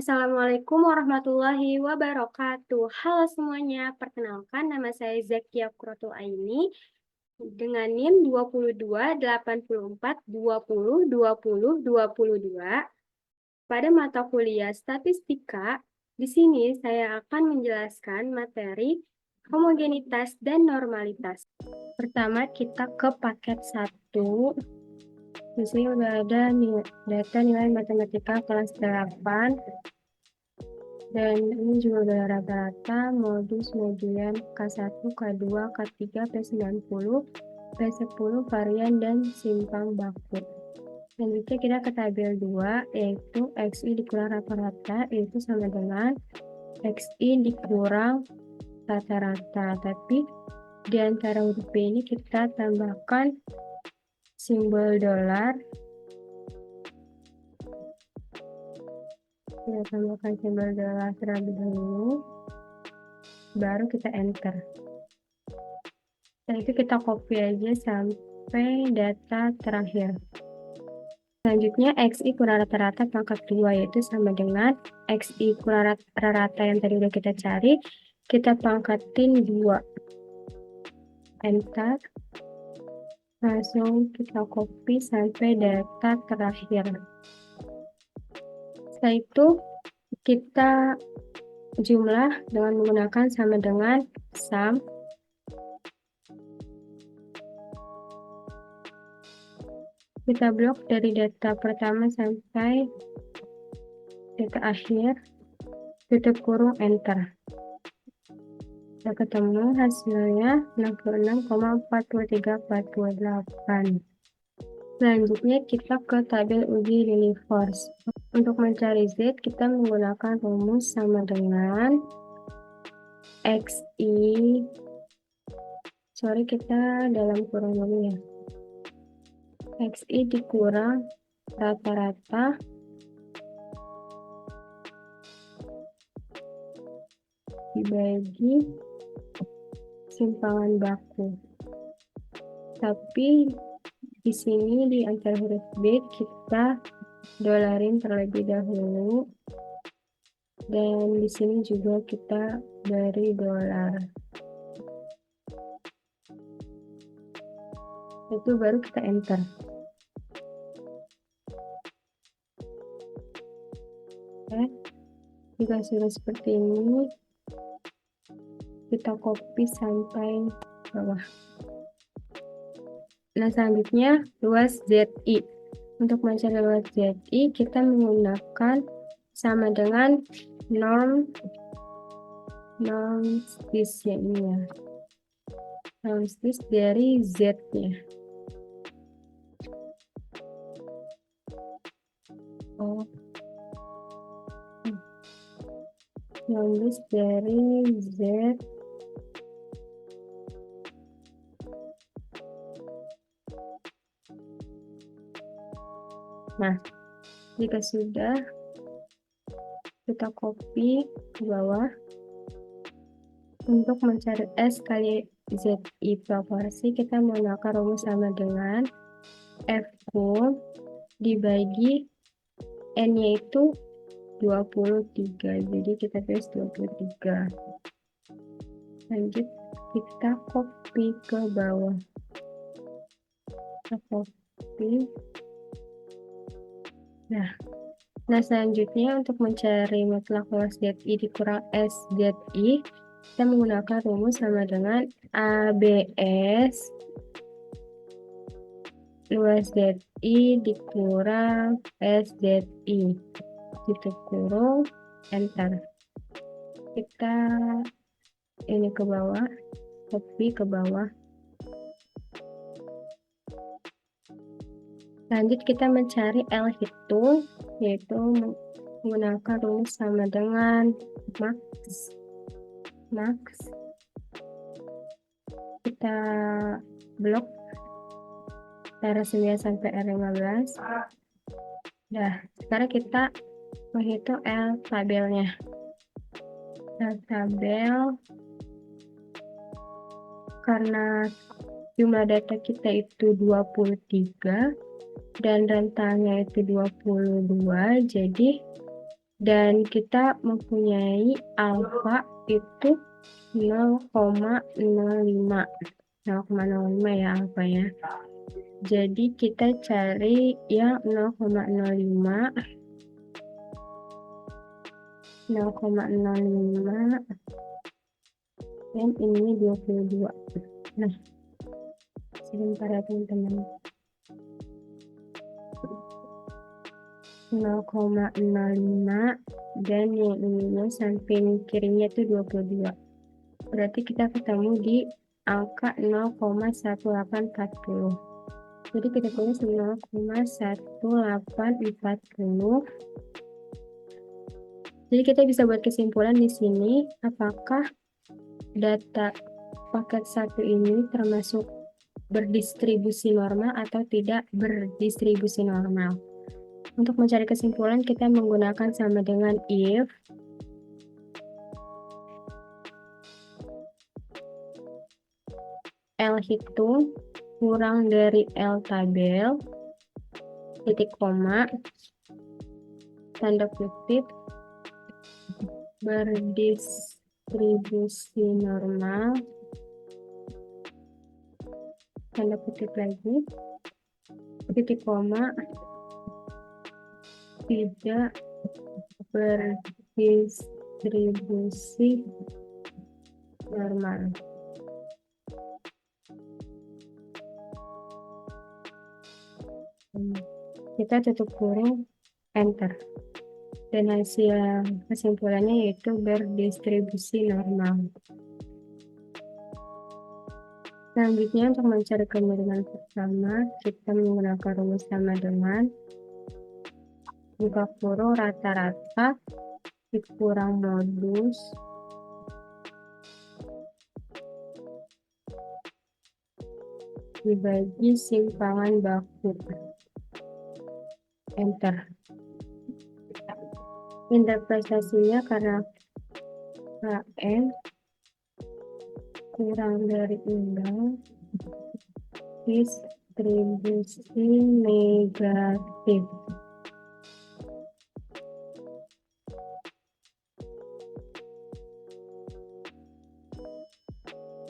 Assalamualaikum warahmatullahi wabarakatuh. Halo semuanya, perkenalkan nama saya Zakia Quratul Aini dengan NIM 228420202022. Pada mata kuliah statistika, di sini saya akan menjelaskan materi homogenitas dan normalitas. Pertama, kita ke paket 1. Di sini udah ada data nilai matematika kelas 8. Dan ini juga udah rata-rata modus kemudian K1, K2, K3, P90, P10, varian, dan simpang baku. Selanjutnya kita ke tabel 2, yaitu XI dikurang rata-rata, yaitu sama dengan XI dikurang rata-rata. Tapi di antara huruf B ini kita tambahkan simbol dolar. Kita tambahkan simbol dolar terlebih dahulu, baru kita enter. Setelah itu kita copy aja sampai data terakhir. Selanjutnya XI kurang rata-rata pangkat 2, yaitu sama dengan XI kurang rata-rata yang tadi udah kita cari, kita pangkatin 2. Enter. Langsung kita copy sampai data terakhir. Setelah itu kita jumlah dengan menggunakan sama dengan sum. Kita blok dari data pertama sampai data akhir, tutup kurung, enter. Kita ketemu hasilnya 66,43428. Selanjutnya kita ke tabel uji Lillie Force. Untuk mencari Z, kita menggunakan rumus sama dengan XI, kita dalam kurung dulu ya. XI dikurang rata-rata dibagi simpangan baku. Tapi di sini di antara huruf B kita dolarin terlebih dahulu, dan di sini juga kita beri dolar. Itu baru kita enter. Jika sudah seperti ini, kita copy sampai bawah. Nah, selanjutnya luas ZI. Untuk mencari luas ZI, kita menggunakan sama dengan norm space-nya ini ya. Norm space dari Z-nya. Nulis dari Z nah, jika sudah, kita copy ke bawah. Untuk mencari S kali ZI proporsi, kita menggunakan rumus sama dengan F dibagi N-nya itu 23, jadi kita tulis 23. Lanjut kita copy ke bawah. Kita copy. Nah, selanjutnya untuk mencari mutlak luas ZI dikurang SZI, kita menggunakan rumus sama dengan ABS luas ZI dikurang SZI, tutup kurung, enter. Kita ini ke bawah, copy ke bawah. Lanjut kita mencari L hitung, yaitu menggunakan rumus sama dengan max. Kita blok R9 sampai R15. Nah, sekarang kita menghitung L tabelnya. L tabel, karena jumlah data kita itu 23 dan rentangnya itu 22, jadi Dan kita mempunyai alfa itu 0,05 ya alfa ya. Jadi kita cari yang 0,05 dan ini 22. Nah, sebentar ya teman-teman. 0,05 dan yang ininya samping kirinya itu 22. Berarti kita ketemu di angka 0,1840. Jadi kita tulis 0,1840. Jadi kita bisa buat kesimpulan di sini apakah data paket 1 ini termasuk berdistribusi normal atau tidak berdistribusi normal. Untuk mencari kesimpulan kita menggunakan sama dengan if L hitung kurang dari L tabel, titik koma, tanda kutip, berdistribusi normal, tanda kutip lagi, titik koma, tidak berdistribusi normal. Kita tutup kurung, enter. Dan hasil kesimpulannya yaitu berdistribusi normal. Selanjutnya untuk mencari kemiringan pertama, kita menggunakan rumus sama dengan buka kurung rata-rata dikurang modus dibagi simpangan baku. Enter. Interpretasinya karena KM kurang dari nol, distribusi negatif.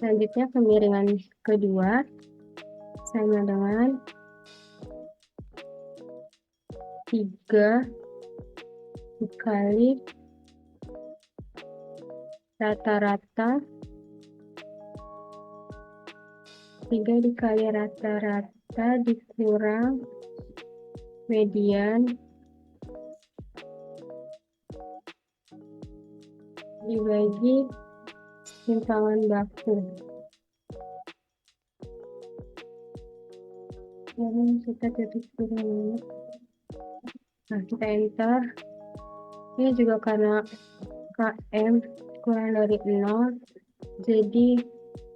Selanjutnya kemiringan kedua sama dengan 3 dikali rata-rata 3 dikali rata-rata dikurang median dibagi simpangan baku. Lalu kita tutup kurung. Nah, kita enter. Ini juga karena KM kurang dari 0, jadi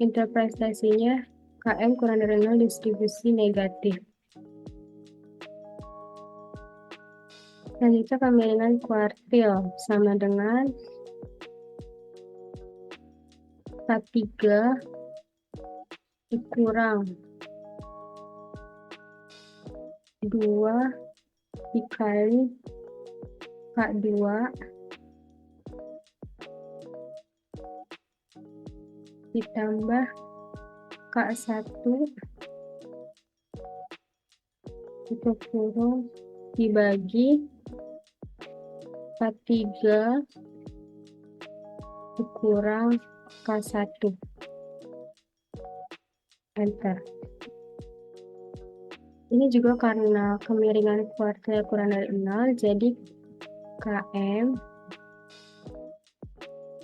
interpretasinya KM kurang dari 0 distribusi negatif. Selanjutnya kemiringan kuartil sama dengan K3 dikurang 2 dikali K2 ditambah K1 tutup kurung dibagi K3 dikurang K1. Enter. Ini juga karena kemiringan kuartil kurang dari 0, jadi KM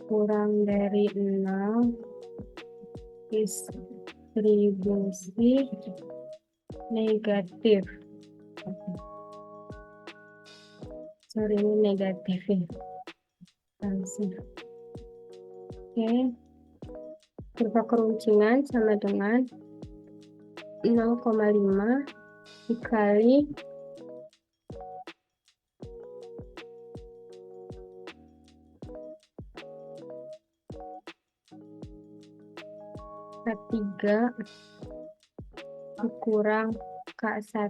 kurang dari 0 distribusi negatif. Sorry, ini negatif ya. Langsung. Oke. Kurva keruncingan sama dengan 0,5 dikali K3 dikurang K1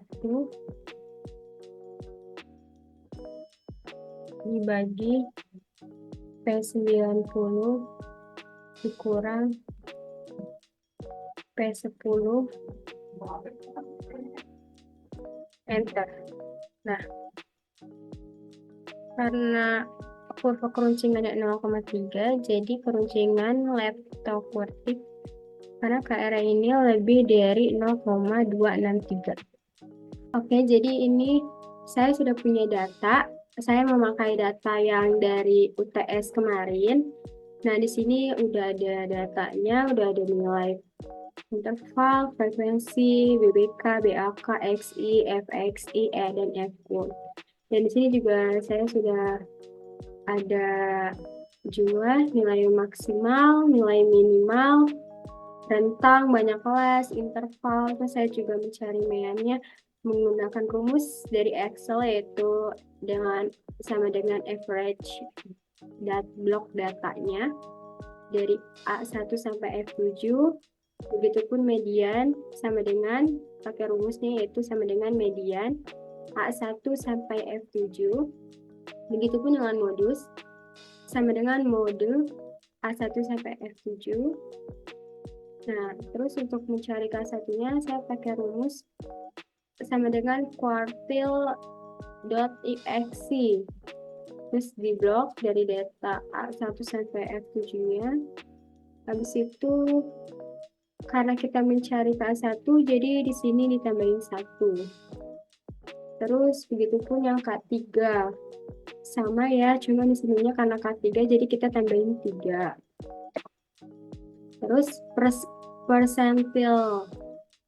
dibagi P90 dikurang P10, enter. Nah, karena kurva keruncingannya 0,3, jadi keruncingan leptokurtik karena KR ini lebih dari 0,263. Oke, jadi ini saya sudah punya data. Saya memakai data yang dari UTS kemarin. Nah, di sini udah ada datanya, udah ada nilai interval, frekuensi, BBK, BAK, XI, FXI, E, dan FQ. Dan di sini juga saya sudah ada jumlah, nilai maksimal, nilai minimal, rentang, banyak kelas, interval. Terus saya juga mencari meannya menggunakan rumus dari Excel, yaitu sama dengan average block datanya dari A1 sampai F7. Begitupun median sama dengan pakai rumusnya, yaitu sama dengan median A1 sampai F7. Begitupun dengan modus sama dengan mode A1 sampai F7. Nah, terus untuk mencari K1-nya saya pakai rumus sama dengan quartile.exe. Terus di blok dari data A1 sampai F7-nya. Habis itu karena kita mencari K1, jadi di sini ditambahin 1. Terus begitupun yang K3. Sama ya, cuma di sininya karena K3 jadi kita tambahin 3. Terus persentil.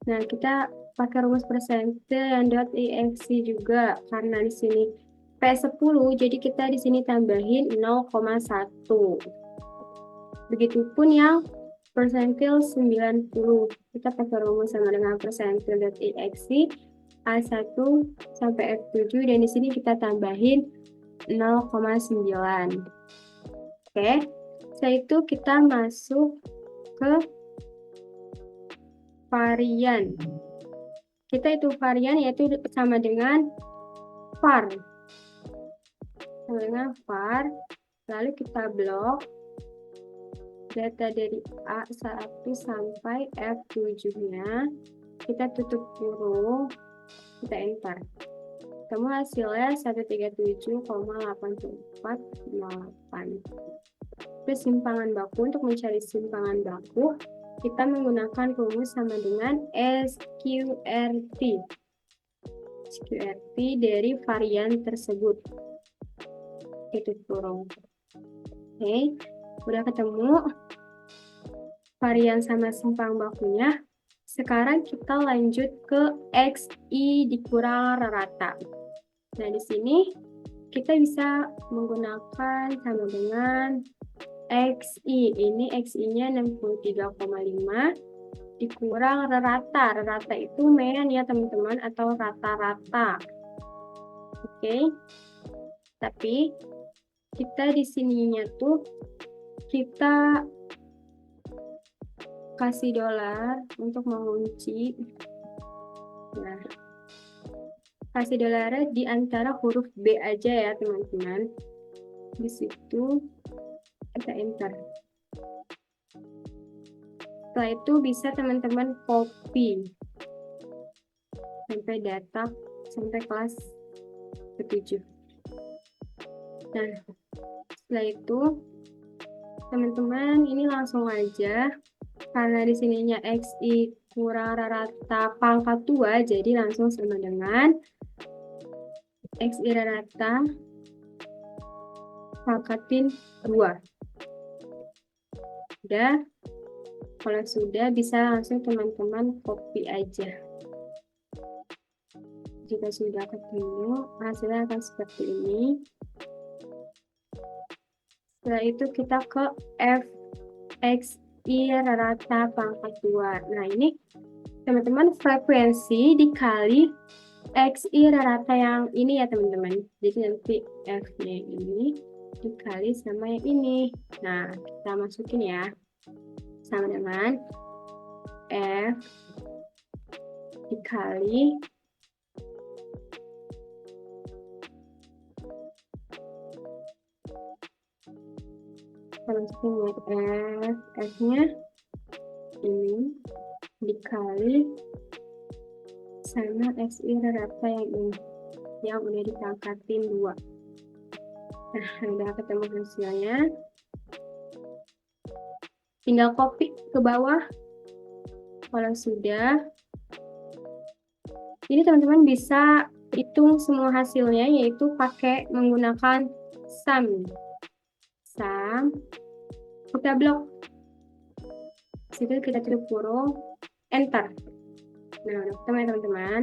Nah, kita pakai rumus persentil yang .exe juga karena di sini P10, jadi kita di sini tambahin 0,1. Begitupun yang persentil 90. Kita pakai rumus sama dengan persentil.exe A1 sampai F7 dan di sini kita tambahin 0,9. Oke. Setelah itu kita masuk ke varian. Kita itu varian yaitu sama dengan var. Sama dengan var. Lalu kita blok data dari A1 sampai F7-nya. Kita tutup kurung. Kita enter. Ketemu hasilnya 137,8408. Terus simpangan baku, untuk mencari simpangan baku, kita menggunakan rumus sama dengan SQRT. SQRT dari varian tersebut. Itu kurung. Oke, udah ketemu varian sama simpang bakunya. Sekarang kita lanjut ke XI dikurang rata. Nah, di sini kita bisa menggunakan sama dengan XI. Ini XI-nya 63,5 dikurang rata. Rata itu mean ya teman-teman, atau rata-rata. Oke. Tapi kita di sininya tuh kita kasih dolar untuk mengunci. Nah, kasih dolarnya di antara huruf B aja ya teman-teman. Di situ kita enter. Setelah itu bisa teman-teman copy sampai data sampai kelas ke-7. Nah, setelah itu teman-teman ini langsung aja, karena di sininya XI kurang rata pangkat 2, jadi langsung sama dengan XI rata pangkatin 2. Udah, kalau sudah bisa langsung teman-teman copy aja. Jika sudah ketemu, hasilnya akan seperti ini. Setelah itu kita ke FXI rata pangkat 2. Nah, ini teman-teman frekuensi dikali XI rata yang ini ya teman-teman. Jadi nanti F-nya ini dikali sama yang ini. Nah, kita masukin ya. Sama dengan F dikali langsung F-nya ini dikali sama XI rata yang udah dipangkatin 2. Nah, udah ketemu hasilnya. Tinggal copy ke bawah. Kalau sudah, ini teman-teman bisa hitung semua hasilnya, yaitu pakai menggunakan sum. Kita blok. Situ kita tutup kurung, enter. Nah, udah ketemu ya teman-teman.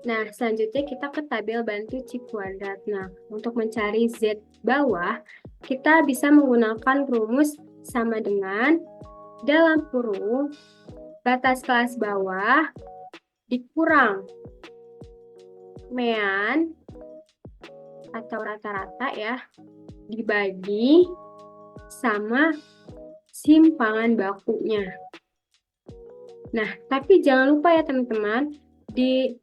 Nah, selanjutnya kita ke tabel bantu cik kuadrat. Nah, untuk mencari Z bawah, kita bisa menggunakan rumus sama dengan dalam kurung batas kelas bawah dikurang mean atau rata-rata ya, dibagi sama simpangan bakunya. Nah, tapi jangan lupa ya teman-teman, di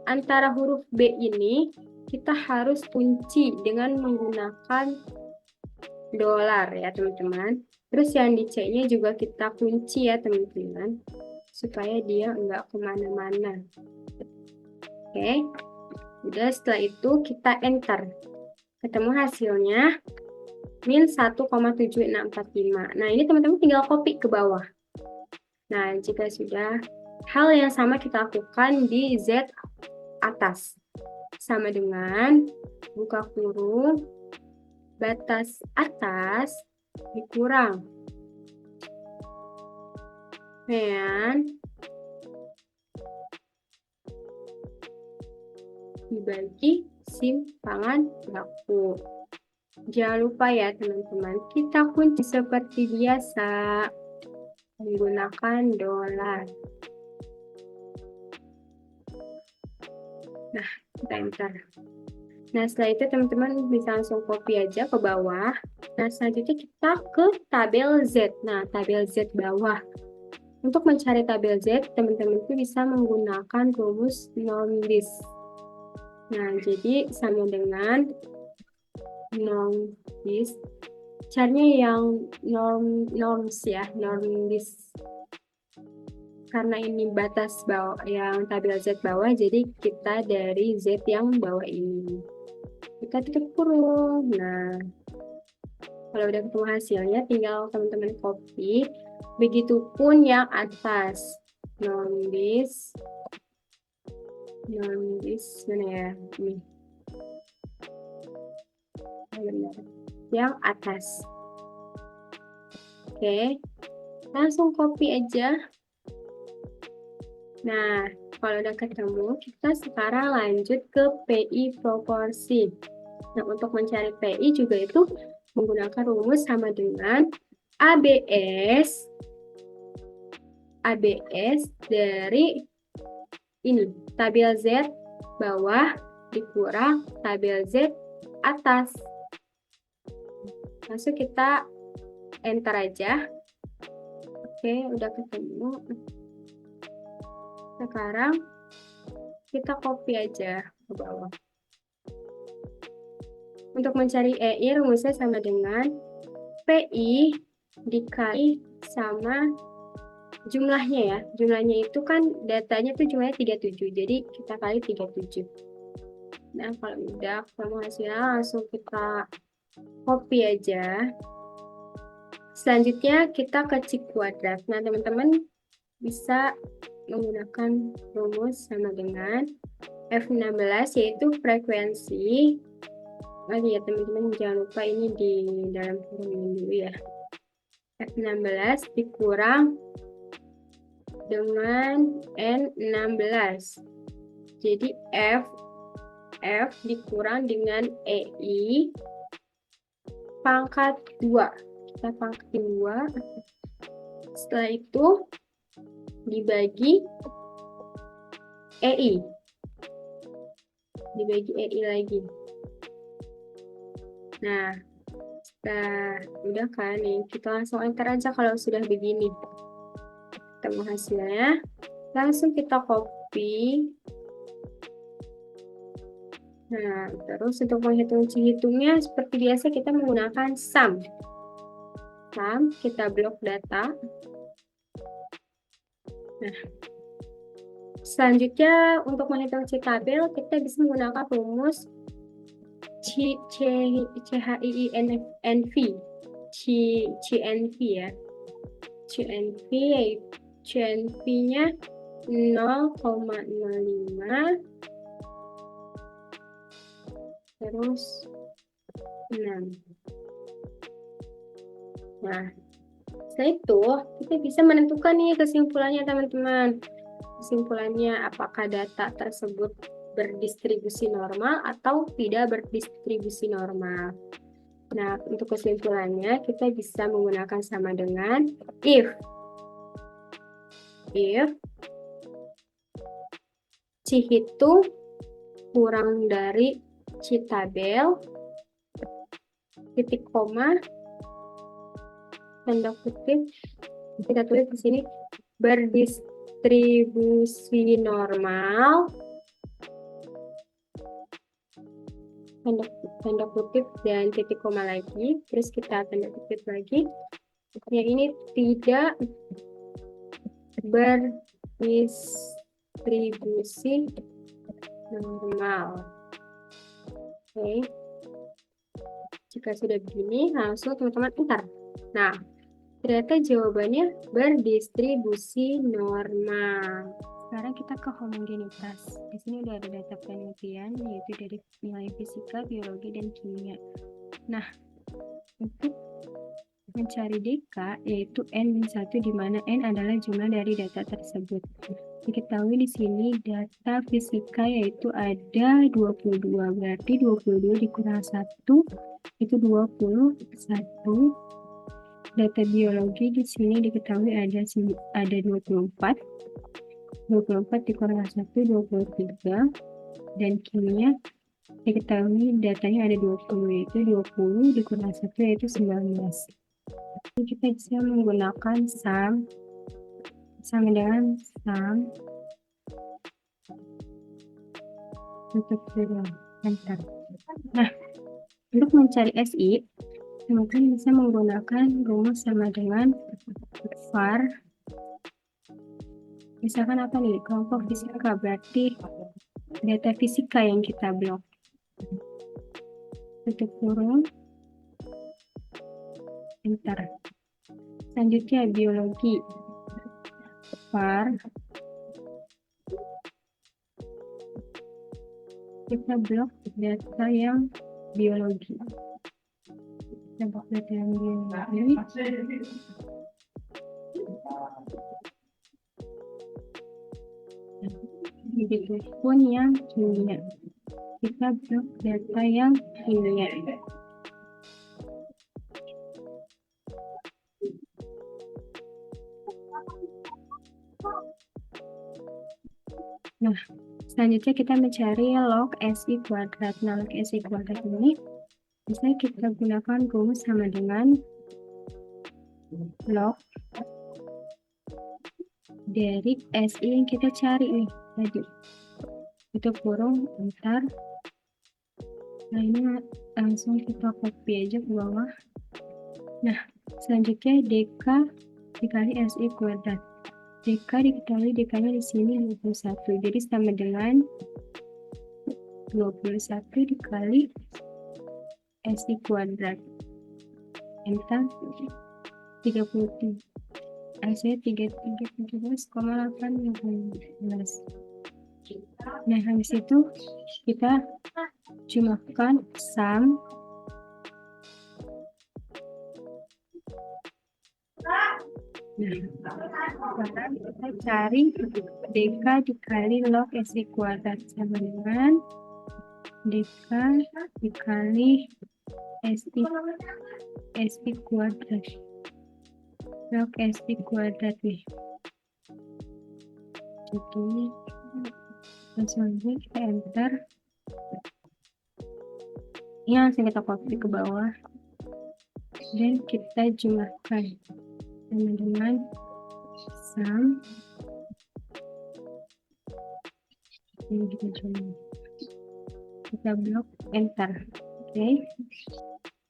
antara huruf B ini kita harus kunci dengan menggunakan dolar ya teman-teman. Terus yang di C-nya juga kita kunci ya teman-teman, supaya dia enggak kemana-mana. Oke, udah setelah itu kita enter. Ketemu hasilnya min 1,7645. Nah, ini teman-teman tinggal copy ke bawah. Nah, jika sudah, hal yang sama kita lakukan di Z atas. Sama dengan buka kurung, batas atas dikurang mean dibagi simpangan baku. Jangan lupa ya teman-teman, kita kunci seperti biasa menggunakan dolar. Nah, kita enter. Nah, setelah itu teman-teman bisa langsung copy aja ke bawah. Nah, selanjutnya kita ke tabel Z. Nah, tabel Z bawah. Untuk mencari tabel Z, teman-teman itu bisa menggunakan rumus norm-list. Nah, jadi sama dengan norm-list. Caranya yang norms ya, norm-list. Karena ini batas bawah yang tabel Z bawah, jadi kita dari Z yang bawah ini. Kita tutup kurung. Nah, kalau udah ketemu hasilnya, tinggal teman-teman copy. Begitupun yang atas. Non-list mana ya? Ini. Benar. Yang atas. Oke. Langsung copy aja. Nah, kalau udah ketemu, kita sekarang lanjut ke PI proporsi. Nah, untuk mencari PI juga itu menggunakan rumus sama dengan ABS dari ini, tabel Z bawah dikurang tabel Z atas. Langsung kita enter aja. Oke, udah ketemu. Sekarang kita copy aja ke bawah. Untuk mencari EI, rumusnya sama dengan PI dikali sama jumlahnya ya. Jumlahnya itu kan datanya tuh jumlahnya 37. Jadi kita kali 37. Nah, kalau udah ketemu hasilnya langsung kita copy aja. Selanjutnya kita ke cik kuadrat. Nah, teman-teman bisa menggunakan rumus sama dengan F16 yaitu frekuensi. Oh ya teman-teman, jangan lupa ini di dalam kurung ini dulu ya. F16 dikurang dengan N16. Jadi F dikurang dengan EI pangkat 2. Kita pangkatin 2. Setelah itu dibagi EI. Dibagi EI lagi. Nah, udah kan nih, kita langsung enter aja kalau sudah begini. Ketemu hasilnya, langsung kita copy Nah, terus untuk menghitung cihitungnya seperti biasa kita menggunakan sum. Sum, kita blok data. Nah, selanjutnya untuk menghitung citabel kita bisa menggunakan rumus CHIINV. CNV ya. CNV-nya 0,05 terus 6. Nah, setelah itu kita bisa menentukan nih kesimpulannya teman-teman. Kesimpulannya apakah data tersebut berdistribusi normal atau tidak berdistribusi normal. Nah, untuk kesimpulannya kita bisa menggunakan sama dengan if Cihitung kurang dari Citabel, titik koma, tanda kutip, kita tulis di sini berdistribusi normal, tanda kutip dan titik koma lagi, terus kita tanda kutip lagi. Yang ini tidak berdistribusi normal. Oke. Jika sudah begini, langsung teman-teman enter. Nah, ternyata jawabannya berdistribusi normal. Sekarang kita ke homogenitas. Di sini udah ada data penelitian, yaitu dari nilai fisika, biologi, dan kimia. Nah, untuk mencari DK, yaitu N-1, di mana N adalah jumlah dari data tersebut. Diketahui di sini data fisika yaitu ada 22, berarti 22 dikurang 1 itu 21. Data biologi di sini diketahui ada 24. 24 dikurang 1 23, dan kimia diketahui datanya ada 20, yaitu 20 dikurang 1 yaitu 19. Jadi kita bisa menggunakan sum sama dengan sum untuk enter. Nah, untuk mencari SI, teman-teman bisa menggunakan rumus sama dengan var. Misalkan apa nih? Kelompok fisika, berarti data fisika yang kita blok. Tutup kurung, enter. Selanjutnya biologi, var. Kita blok data yang biologi. Kita blok data yang biologi. Begitupun yang kimia. Kita blok data yang kimia. Nah, selanjutnya kita mencari log SI kuadrat. Nah, log SI kuadrat ini bisa kita gunakan rumus sama dengan log dari SI yang kita cari nih tadi. Itu kurung, enter. Nah, ini langsung kita copy aja ke bawah. Nah, selanjutnya DK dikali SI kuadrat. DK dikali DK-nya di sini 21. Jadi sama dengan 21 dikali SI kuadrat. Enter. 33. Hasilnya 33,18. Nah, habis itu kita jumlahkan sum sekarang kita cari DK dikali log SI kuadrat sama dengan DK dikali SI kuadrat log SI kuadrat nih. Jadi langsung aja kita enter. Ini langsung kita copy ke bawah dan kita jumlahkan sama dengan sum. Ini kita jumlah kita blok enter. Oke.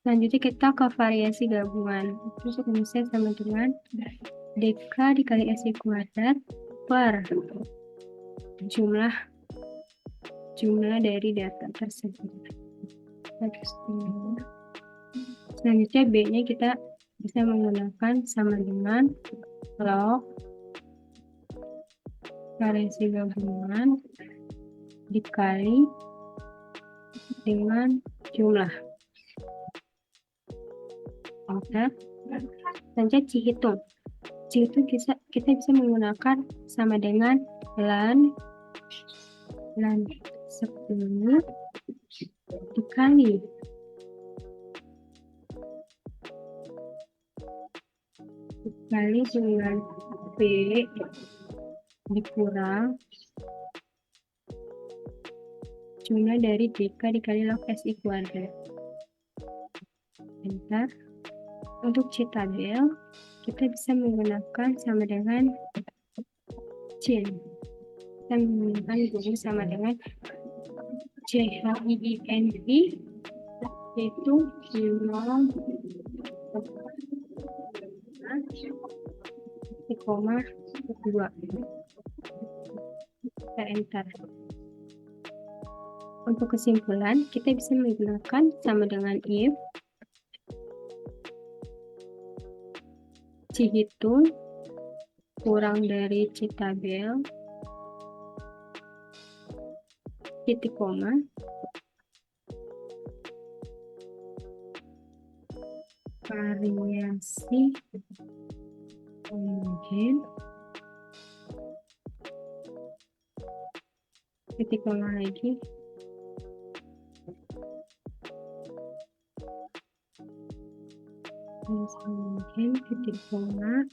Selanjutnya kita ke variasi gabungan. Terus rumusnya sama dengan DK dikali SI kuadrat per jumlah dari data tersebut. Selanjutnya B-nya kita bisa menggunakan sama dengan log variasi gabungan dikali dengan jumlah. Oke. Selanjutnya Cihitung kita bisa menggunakan sama dengan lan 10 dikali dengan P dikurang jumlah dari DK dikali log SI kuadrat. Bentar. Untuk C tabel, kita bisa menggunakan sama dengan C. Kita menggunakan guru sama dengan CHIINI, yaitu 0,2. Kita enter. Untuk kesimpulan, kita bisa menggunakan sama dengan if Cihitung kurang dari Citabel titik koma variasi homogen titik koma lagi homogen titik koma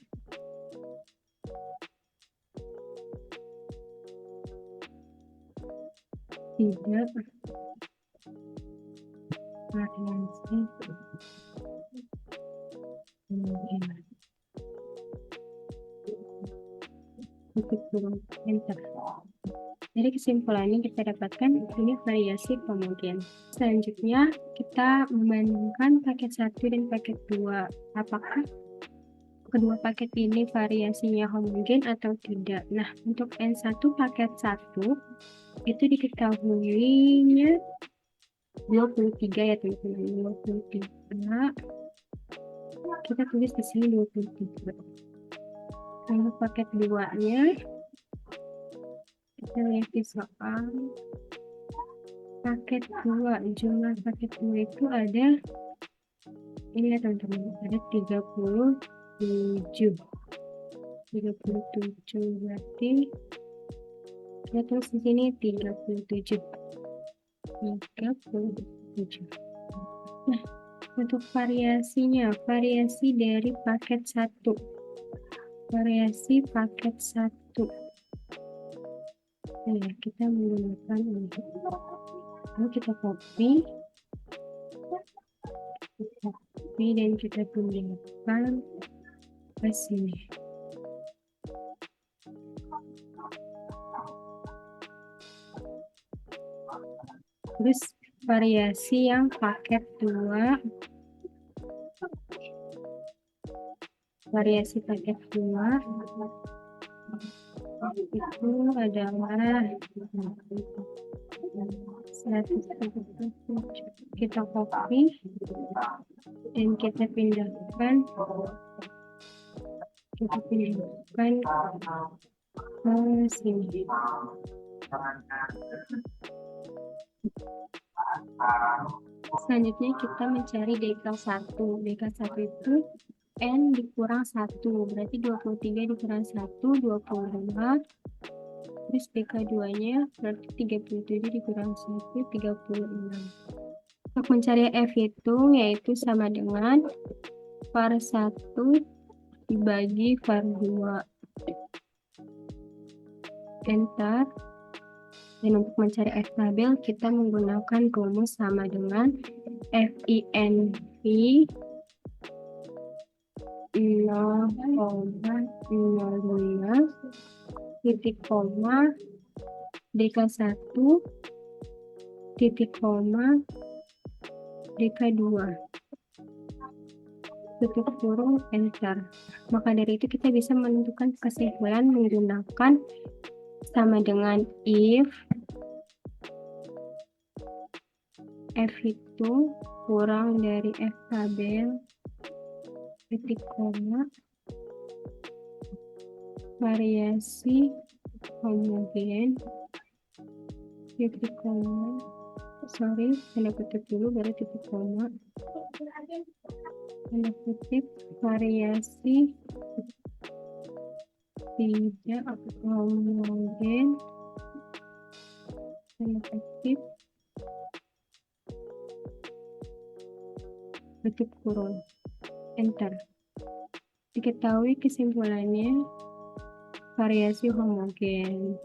tidak variasi homogen titik koma enter. Dari kesimpulannya kita dapatkan ini variasi homogen. Selanjutnya kita membandingkan paket 1 dan paket 2. Apakah kedua paket ini variasinya homogen atau tidak? Nah, untuk N1 paket 1 itu diketahuinya 23 ya teman-teman, 23. Kita tulis di sini 23. Untuk paket 2-nya kita lihat di soal paket 2, jumlah paket 2 itu ada ini ya teman-teman, ada 37 berarti kita tulis di sini 37. Nah, untuk variasinya, variasi dari paket 1, variasi paket 1 ya, kita menggunakan ini. Lalu kita copy dan kita pindahkan ke sini. Terus variasi yang paket 2, variasi paket 2 itu adalah 107. Kita copy dan kita pindahkan ke sini. Selanjutnya kita mencari DK1. DK1 itu N dikurang 1, berarti 23 dikurang 1, 22. Terus DK2-nya berarti 37 dikurang 1, 36. Untuk mencari F itu yaitu sama dengan var 1 dibagi var 2. Enter. Dan untuk mencari F tabel kita menggunakan rumus sama dengan FINV 0,05 titik koma DK1 titik koma, DK2, tutup kurung, enter. Maka dari itu kita bisa menentukan kesimpulan menggunakan sama dengan if F itu kurang dari F tabel, titik koma, variasi homogen, titik koma, tanda kutip dulu baru titik koma, tanda kutip, variasi tidak homogen, tanda kutip, tutup kurung, enter. Diketahui kesimpulannya variasi homogen.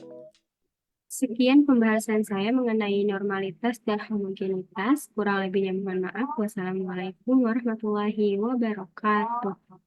Sekian pembahasan saya mengenai normalitas dan homogenitas. Kurang lebihnya mohon maaf. Wassalamualaikum warahmatullahi wabarakatuh.